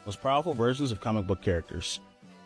most powerful versions of comic book characters.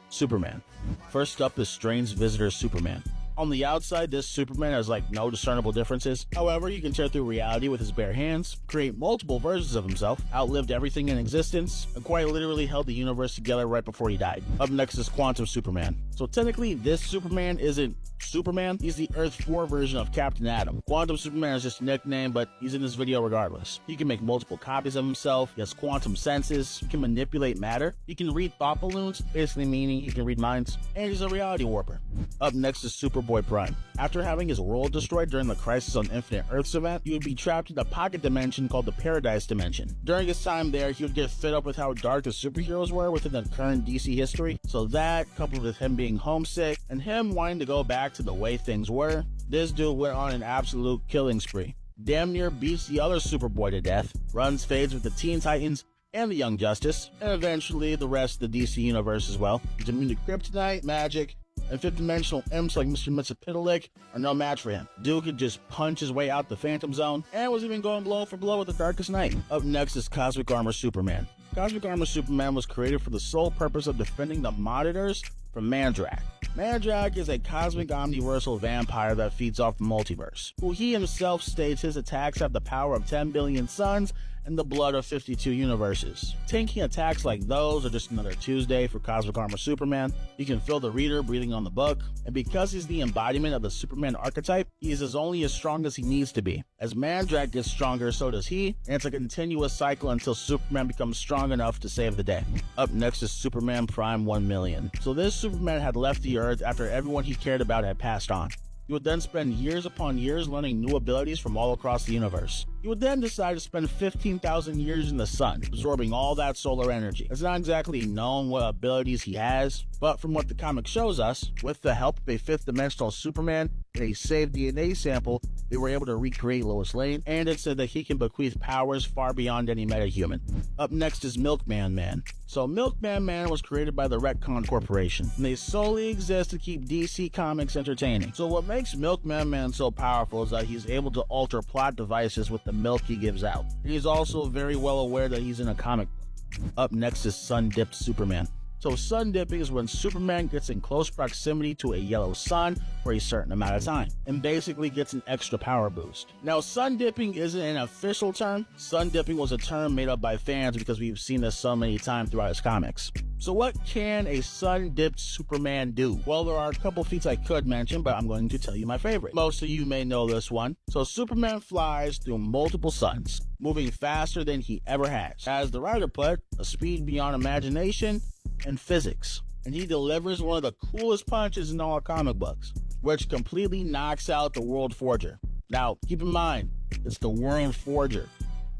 Superman. First up is Strange Visitor Superman. On the outside, this Superman has no discernible differences. However, he can tear through reality with his bare hands, create multiple versions of himself, outlived everything in existence, and quite literally held the universe together right before he died. Up next is Quantum Superman. So technically, this Superman isn't Superman, he's the Earth 4 version of Captain Atom. Quantum Superman is just a nickname, but he's in this video regardless. He can make multiple copies of himself, he has quantum senses, he can manipulate matter, he can read thought balloons, basically meaning he can read minds, and he's a reality warper. Up next is Superboy Prime. After having his world destroyed during the Crisis on Infinite Earths event, he would be trapped in a pocket dimension called the Paradise Dimension. During his time there, he would get fed up with how dark the superheroes were within the current DC history, so that, coupled with him being homesick, and him wanting to go back to the way things were, this dude went on an absolute killing spree. Damn near beats the other Superboy to death, runs fades with the Teen Titans and the Young Justice, and eventually the rest of the DC universe as well. He's immune to kryptonite, magic, and fifth-dimensional imps like Mr. Mxyzptlk are no match for him. Dude could just punch his way out the Phantom Zone, and was even going blow for blow with the Darkest Knight. Up next is Cosmic Armor Superman. Cosmic Armor Superman was created for the sole purpose of defending the Monitors from Mandrak. Mandrak is a cosmic omniversal vampire that feeds off the multiverse, who he himself states his attacks have the power of 10 billion suns and the blood of 52 universes. Tanking attacks like those are just another Tuesday for Cosmic Armor Superman. He can feel the reader breathing on the book, and because he's the embodiment of the Superman archetype, he is only as strong as he needs to be. As Mandrak gets stronger, so does he, and it's a continuous cycle until Superman becomes strong enough to save the day. Up next is Superman Prime 1 million. So this Superman had left the Earth after everyone he cared about had passed on. He would then spend years upon years learning new abilities from all across the universe. He would then decide to spend 15,000 years in the sun, absorbing all that solar energy. It's not exactly known what abilities he has, but from what the comic shows us, with the help of a fifth-dimensional Superman and a saved DNA sample, they were able to recreate Lois Lane, and it said that he can bequeath powers far beyond any metahuman. Up next is Milkman Man. So Milkman Man was created by the Retcon Corporation, and they solely exist to keep DC Comics entertaining. So what makes Milkman Man so powerful is that he's able to alter plot devices with the milk he gives out. He's also very well aware that he's in a comic book. Up next is Sun-Dipped Superman. So sun dipping is when Superman gets in close proximity to a yellow sun for a certain amount of time, and basically gets an extra power boost. Now, sun dipping isn't an official term. Sun dipping was a term made up by fans because we've seen this so many times throughout his comics. So what can a sun-dipped Superman do? Well, there are a couple feats I could mention, but I'm going to tell you my favorite. Most of you may know this one. So Superman flies through multiple suns, moving faster than he ever has. As the writer put, a speed beyond imagination and physics. And he delivers one of the coolest punches in all comic books, which completely knocks out the World Forger. Now, keep in mind, it's the World Forger.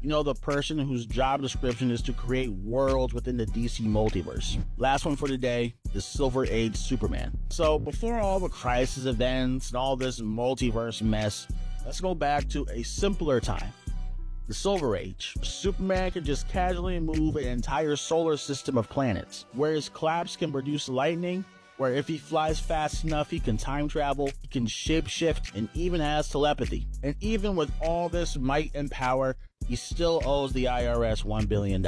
You know, the person whose job description is to create worlds within the DC multiverse. Last one for today is Silver Age Superman. So before all the Crisis events and all this multiverse mess, let's go back to a simpler time. The Silver Age. Superman can just casually move an entire solar system of planets, where his claps can produce lightning, where if he flies fast enough he can time travel, he can shapeshift, and even has telepathy. And even with all this might and power, he still owes the IRS $1 billion.